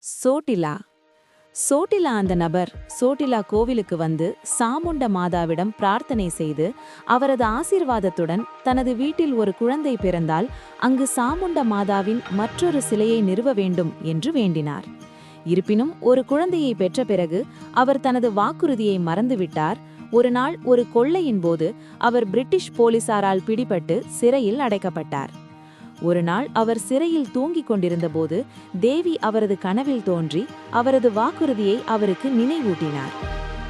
சோட்டிலா சோட்டிலா அந்த நபர் சோட்டிலா கோவிலுக்கு வந்து சாமுண்ட மாதாவிடம் பிரார்த்தனை செய்து அவரது ஆசீர்வாதத்துடன் தனது வீட்டில் ஒரு குழந்தை பிறந்தால் அங்கு சாமுண்ட மாதாவின் மற்றொரு சிலையை நிறுவ வேண்டும் என்று வேண்டினார். இருப்பினும் ஒரு குழந்தையை பெற்ற பிறகு அவர் தனது வாக்குறுதியை மறந்துவிட்டார். ஒரு நாள் ஒரு கொள்ளையின் போது அவர் பிரிட்டிஷ் போலீசாரால் பிடிபட்டு சிறையில் அடைக்கப்பட்டார். ஒரு நாள் அவர் சிறையில் தூங்கிக் கொண்டிருந்தபோது தேவி அவரது கனவில் தோன்றி அவரது வாக்குறுதியை அவருக்கு நினைவூட்டினார்.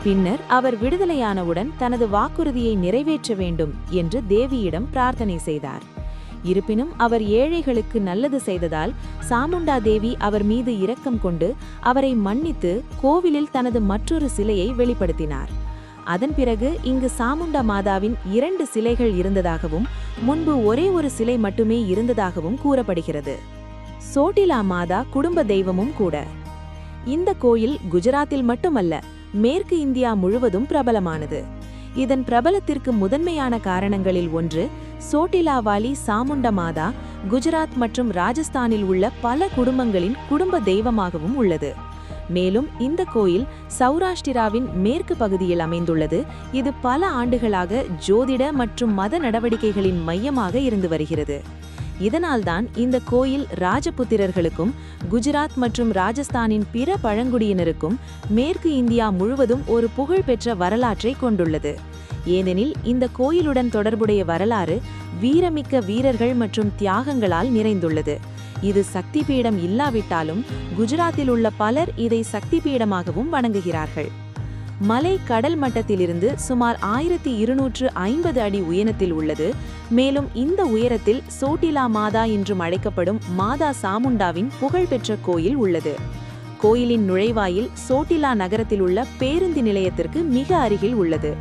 பின்னர் அவர் விடுதலையானவுடன் தனது வாக்குறுதியை நிறைவேற்ற வேண்டும் என்று தேவியிடம் பிரார்த்தனை செய்தார். இருப்பினும் அவர் ஏழைகளுக்கு நல்லது செய்ததால் சாமுண்டா தேவி அவர் மீது இரக்கம் கொண்டு அவரை மன்னித்து கோவிலில் தனது மற்றொரு சிலையை வெளிப்படுத்தினார். அதன் பிறகு இங்கு சாமுண்டா மாதாவின் 2 சிலைகள் இருந்ததாகவும் முன்பு ஒரே ஒரு சிலை மட்டுமே இருந்ததாகவும் கூறப்படுகிறது. சோட்டிலா மாதா குடும்ப தெய்வமும் கூட. இந்த கோயில் குஜராத்தில் மட்டுமல்ல, மேற்கு இந்தியா முழுவதும் பிரபலமானது. இதன் பிரபலத்திற்கு முதன்மையான காரணங்களில் ஒன்று சோட்டிலாவாலி சாமுண்ட மாதா குஜராத் மற்றும் ராஜஸ்தானில் உள்ள பல குடும்பங்களின் குடும்ப தெய்வமாகவும் உள்ளது. மேலும் இந்த கோயில் சௌராஷ்டிராவின் மேற்கு பகுதியில் அமைந்துள்ளது. இது பல ஆண்டுகளாக ஜோதிட மற்றும் மத நடவடிக்கைகளின் மையமாக இருந்து வருகிறது. இதனால்தான் இந்த கோயில் ராஜபுத்திரர்களுக்கும் குஜராத் மற்றும் ராஜஸ்தானின் பிற பழங்குடியினருக்கும் மேற்கு இந்தியா முழுவதும் ஒரு புகழ்பெற்ற வரலாற்றை கொண்டுள்ளது. ஏனெனில் இந்த கோயிலுடன் தொடர்புடைய வரலாறு வீரமிக்க வீரர்கள் மற்றும் தியாகங்களால் நிறைந்துள்ளது. இது சக்தி பீடம் இல்லாவிட்டாலும் குஜராத்தில் உள்ள பலர் இதை சக்தி பீடமாகவும் வணங்குகிறார்கள். மலை கடல் மட்டத்திலிருந்து சுமார் 1250 அடி உயரத்தில் உள்ளது. மேலும் இந்த உயரத்தில் சோட்டிலா மாதா என்றும் அழைக்கப்படும் மாதா சாமுண்டாவின் புகழ்பெற்ற கோயில் உள்ளது. கோயிலின் நுழைவாயில் சோட்டிலா நகரத்தில் உள்ள பேருந்து நிலையத்திற்கு மிக அருகில் உள்ளது.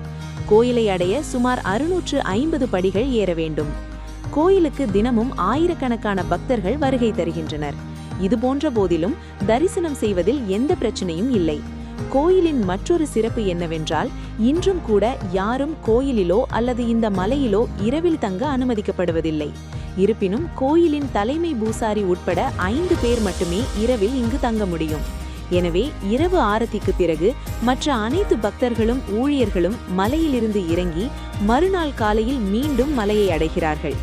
கோயிலை அடைய சுமார் 650 படிகள் ஏற வேண்டும். கோயிலுக்கு தினமும் ஆயிரக்கணக்கான பக்தர்கள் வருகை தருகின்றனர். இதுபோன்ற போதிலும் தரிசனம் செய்வதில் எந்த பிரச்சனையும் இல்லை. கோயிலின் மற்றொரு சிறப்பு என்னவென்றால், இன்றும் கூட யாரும் கோயிலிலோ அல்லது இந்த மலையிலோ இரவில் தங்க அனுமதிக்கப்படுவதில்லை. இருப்பினும் கோயிலின் தலைமை பூசாரி உட்பட 5 பேர் மட்டுமே இரவில் இங்கு தங்க முடியும். எனவே இரவு ஆரத்திக்கு பிறகு மற்ற அனைத்து பக்தர்களும் ஊழியர்களும் மலையிலிருந்து இறங்கி மறுநாள் காலையில் மீண்டும் மலையை அடைகிறார்கள்.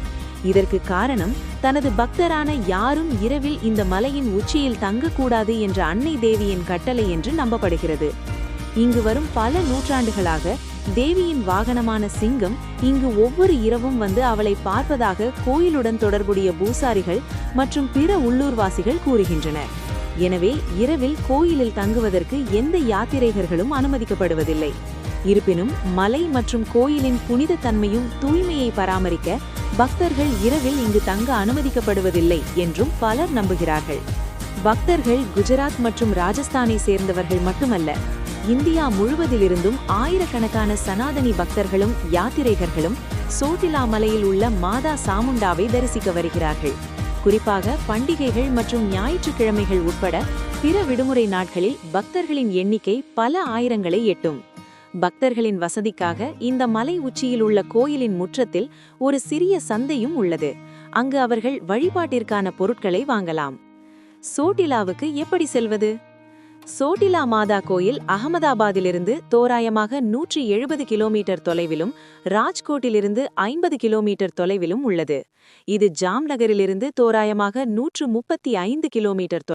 இதற்கு காரணம் தனது பக்தரான யாரும் இரவில் இந்த மலையின் உச்சியில் தங்கக்கூடாது என்ற அன்னை தேவியின் கட்டளை என்று நம்பப்படுகிறது. இங்கு வரும் பல நூற்றாண்டுகளாக தேவியின் வாகனமான சிங்கம் இங்கு ஒவ்வொரு இரவும் வந்து அவளை பார்ப்பதாக கோயிலுடன் தொடர்புடைய பூசாரிகள் மற்றும் பிற உள்ளூர்வாசிகள் கூறுகின்றனர். எனவே இரவில் கோயிலில் தங்குவதற்கு எந்த யாத்திரைகர்களும் அனுமதிக்கப்படுவதில்லை. இருப்பினும் மலை மற்றும் கோயிலின் புனித தன்மையும் தூய்மையை பராமரிக்க பக்தர்கள் இரவில் இங்கு தங்க அனுமதிக்கப்படுவதில்லை என்றும் பலர் நம்புகிறார்கள். பக்தர்கள் குஜராத் மற்றும் ராஜஸ்தானை சேர்ந்தவர்கள் மட்டுமல்ல, இந்தியா முழுவதிலிருந்தும் ஆயிரக்கணக்கான சனாதனி பக்தர்களும் யாத்திரைகர்களும் சோட்டிலா மலையில் உள்ள மாதா சாமுண்டாவை தரிசிக்க வருகிறார்கள். குறிப்பாக பண்டிகைகள் மற்றும் ஞாயிற்றுக்கிழமைகள் உட்பட பிற விடுமுறை நாட்களில் பக்தர்களின் எண்ணிக்கை பல ஆயிரங்களை எட்டும். பக்தர்களின் வசதிக்காக இந்த மலை உச்சியில் உள்ள கோயிலின் முற்றத்தில் ஒரு சிறிய சந்தையும் உள்ளது. அங்கு அவர்கள் வழிபாட்டிற்கான பொருட்களை வாங்கலாம். சோட்டிலாவுக்கு எப்படி செல்வது? சோட்டிலா மாதா கோயில் அகமதாபாத்திலிருந்து தோராயமாக 170 கிலோமீட்டர் தொலைவிலும் ராஜ்கோட்டிலிருந்து 50 கிலோமீட்டர் தொலைவிலும் உள்ளது. இது ஜாம்நகரிலிருந்து தோராயமாக 135 கிலோமீட்டர்